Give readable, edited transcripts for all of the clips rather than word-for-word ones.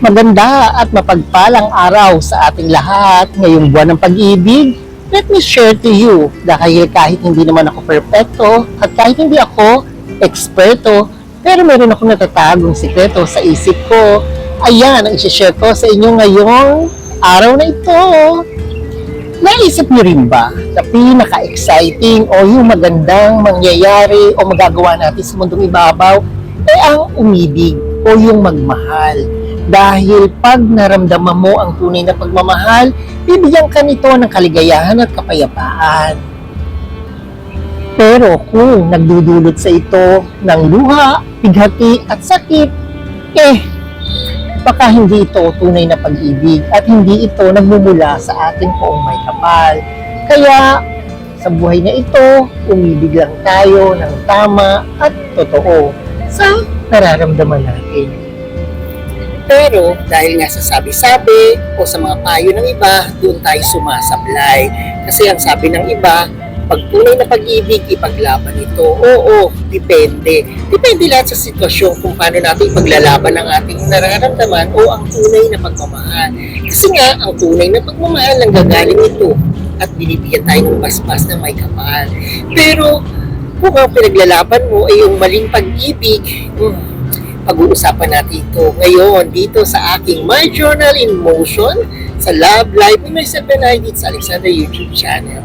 Maganda at mapagpalang araw sa ating lahat ngayong buwan ng pag-ibig. Let me share to you dahil kahit hindi naman ako perpekto at kahit hindi ako eksperto, pero meron akong natatagong sikreto sa isip ko. Ayan ang isi-share ko sa inyo ngayong araw na ito. Naisip niyo rin ba na pinaka-exciting o yung magandang mangyayari o magagawa natin sa mundong ibabaw ay ang umibig o yung magmahal? Dahil pag naramdaman mo ang tunay na pagmamahal, bibigyan ka nito ng kaligayahan at kapayapaan. Pero kung nagdudulot sa ito ng luha, bighati at sakit, baka hindi ito tunay na pag-ibig at hindi ito nagmumula sa ating poong may kapal. Kaya sa buhay na ito, umibig lang tayo ng tama at totoo sa nararamdaman natin. Pero dahil nga sa sabi-sabi o sa mga payo ng iba, doon tayo sumasablay. Kasi ang sabi ng iba, pag tunay na pag-ibig, ipaglaban ito. Oo, depende. Depende lahat sa sitwasyon kung paano natin ipaglalaban ang ating nararamdaman o ang tunay na pagmamahal. Kasi nga, ang tunay na pagmamahal nanggagaling ito at binibigyan tayo ng basbas na may kapal. Pero kung ang pinaglalaban mo ay yung maling pag-ibig, pag-uusapan natin ito ngayon dito sa aking My Journal in Motion sa Love Life with myself and I dito sa Alexander YouTube channel.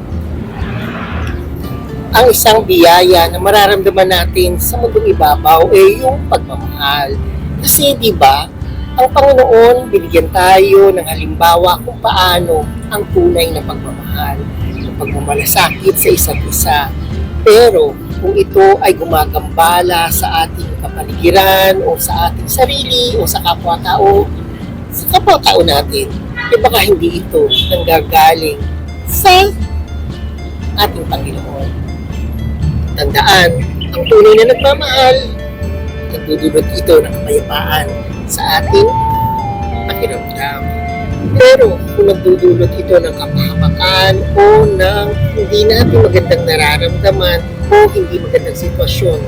Ang isang biyaya na mararamdaman natin sa mundong ibabaw ay yung pagmamahal. Kasi di ba, ang Panginoon binigyan tayo ng halimbawa kung paano ang tunay na pagmamahal, yung pagmamalasakit sa isa't isa. Pero kung ito ay gumagambala sa ating kapaligiran o sa ating sarili o sa kapwa-tao natin, baka hindi ito nanggagaling sa ating Panginoon. Tandaan, ang tunay na nagmamahal, nagdudulot ito ng kapayapaan sa ating pakiramdam. Pero kung nagdudulot ito ng kapahamakan o ng hindi natin magandang nararamdaman o hindi magandang sitwasyon,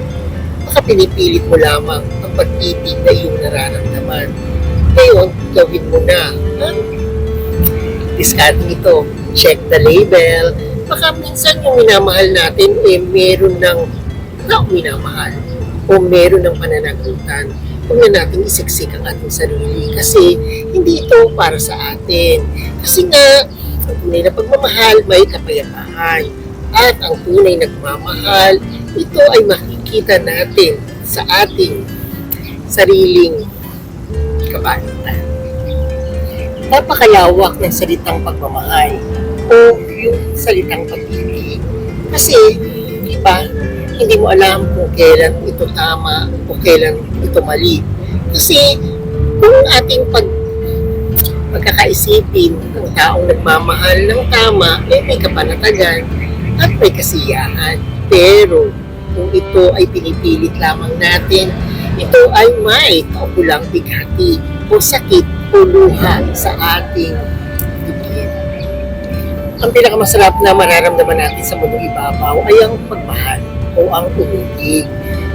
baka pinipilit mo lamang ang pag-ibig na iyong nararamdaman. Ngayon, gawin mo na ang discarding ito. Check the label. Baka minsan yung minamahal natin meron ng minamahal o meron ng pananagutan. Huwag na natin isiksik ang ating sarili kasi hindi ito para sa atin. Kasi nga, ang tunay na pagmamahal may kapayapaan. At ang tunay na nagmamahal, ito ay makikita natin sa ating sariling kabaitan. Napakalawak ng salitang pagmamahal o yung salitang pag-ibig. Kasi, di ba, hindi mo alam kung kailan ito tama o kailan ito mali. Kasi kung ating pagkakaisipin ng taong nagmamahal ng tama, may kapanatagan at may kasiyahan. Pero kung ito ay pinipilit lamang natin, ito ay may kaukulang bighati o sakit o luha sa ating bibig. Ang pinakamasarap na mararamdaman natin sa mundong ibabaw ay ang pagmahal o ang umibig.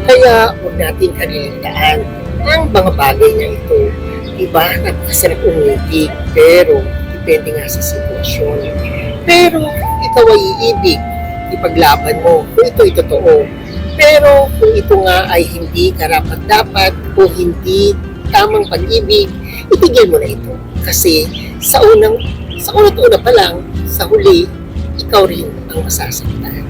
Kaya huwag natin kaliligtaan ang mga bagay na ito. Diba, napakasarap umibig, pero depende nga sa sitwasyon. Pero ikaw ay iibig, ipaglaban mo kung ito ay totoo. Pero kung ito nga ay hindi karapat-dapat o hindi tamang pag-ibig, itigil mo na ito. Kasi sa una't-una pa lang, sa huli, ikaw rin ang masasaktan.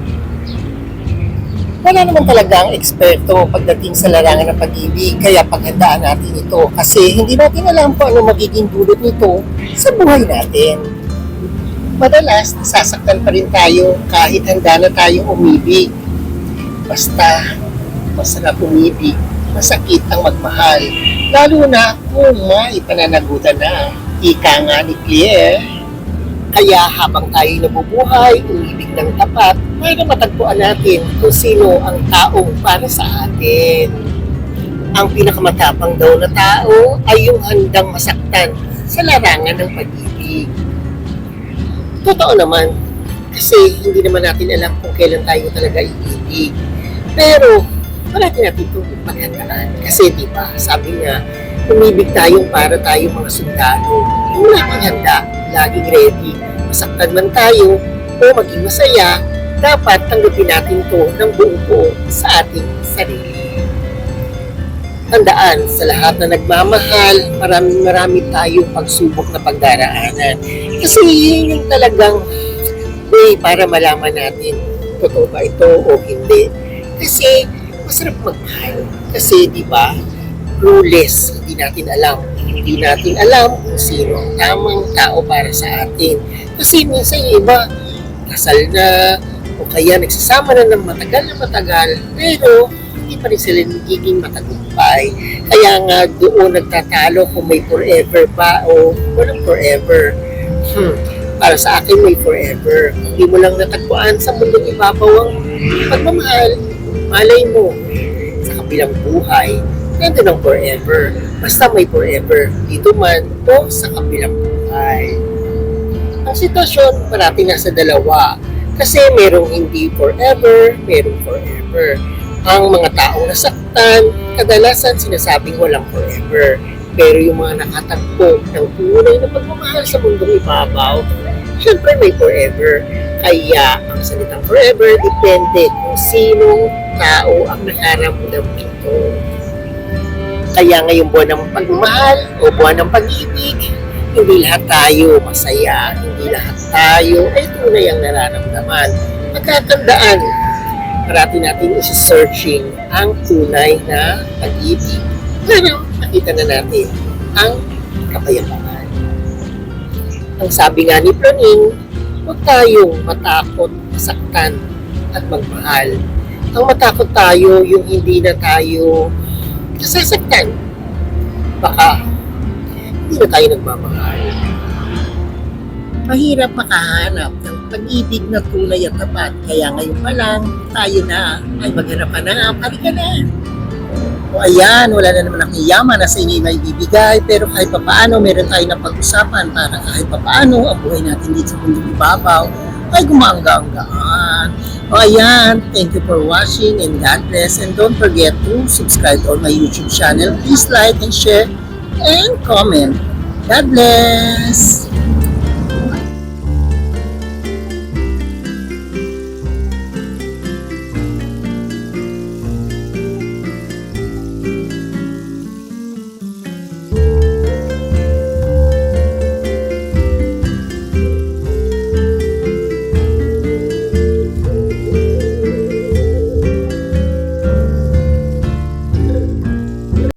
Wala naman talagang eksperto pagdating sa larangan ng pag-ibig, kaya paghandaan natin ito kasi hindi natin alam kung ano magiging dulot nito sa buhay natin. Madalas, nasasaktan pa rin tayo kahit handa na tayong umibig. Basta, masarap umibig, masakit ang magmahal, lalo na kung may pananagutan na. Ika nga ni Claire. Kaya habang tayo nabubuhay, umibig ng tapat para matagpuan natin kung sino ang taong para sa atin. Ang pinakamatapang daw na tao ay yung handang masaktan sa larangan ng pag-ibig. Totoo naman, kasi hindi naman natin alam kung kailan tayo talaga iibig. Pero, palagi natin itong paghandaan. Kasi diba, sabi nga, Umibig tayong para tayong mga sundalo. Yung lamang handa, laging ready. Masaktan man tayo o maging masaya, dapat tanggapin natin to ng buo-buo sa ating sarili. Tandaan, sa lahat na nagmamahal, marami tayong pagsubok na pagdaraanan. Kasi yun yung talagang way para malaman natin totoo ba ito o hindi. Kasi masarap magmahal. Kasi di ba, clueless, hindi natin alam. Hindi natin alam kung sino ang tamang tao para sa atin. Kasi minsan yung iba, kasal na, o kaya nagsasama na ng matagal na matagal, pero hindi pa rin sila nagiging matagumpay. Kaya nga doon nagtatalo kung may forever ba o walang forever. Para sa akin may forever. Hindi mo lang natagpuan sa mundong ibabaw ang pagmamahal. Malay mo, sa kabilang buhay, nandun ang forever. Basta may forever, dito man o sa kabilang buhay. Ang sitwasyon, parati nasa dalawa. Kasi merong hindi forever, merong forever. Ang mga taong nasaktan, kadalasan sinasabing walang forever. Pero yung mga nakatagpo ng tunay na pagmamahal sa mundong ibabaw, syempre may forever. Kaya ang salitang forever depende kung sinong tao ang nakaramdam nito. Kaya ngayong buwan ng pagmamahal o buwan ng pag-ibig, hindi lahat tayo masaya, hindi lahat tayo ay tunay ang nararamdaman. Pagkatandaan, parati natin isi-searching ang tunay na pag-ibig. Pero nakita na natin ang kapayapaan. Ang sabi nga ni Planing, huwag tayong matakot, masaktan at magmahal. Ang matakot tayo yung hindi na tayo nasasaktan. Baka hindi na tayo nagmamahal. Mahirap makahanap ng pag-ibig na tunay at tapat. Kaya ngayon pa lang, tayo na ay maghanap-hanap. Halika na! O ayan, wala na naman ang yaman na sa inyo may bibigay. Pero kahit papaano, meron tayo na pag-usapan para kahit papaano, ang buhay natin dito sa mundong ibabaw ay gumangga-anggaan. O ayan, thank you for watching and God bless. And don't forget to subscribe on my YouTube channel. Please like and share and comment. God bless!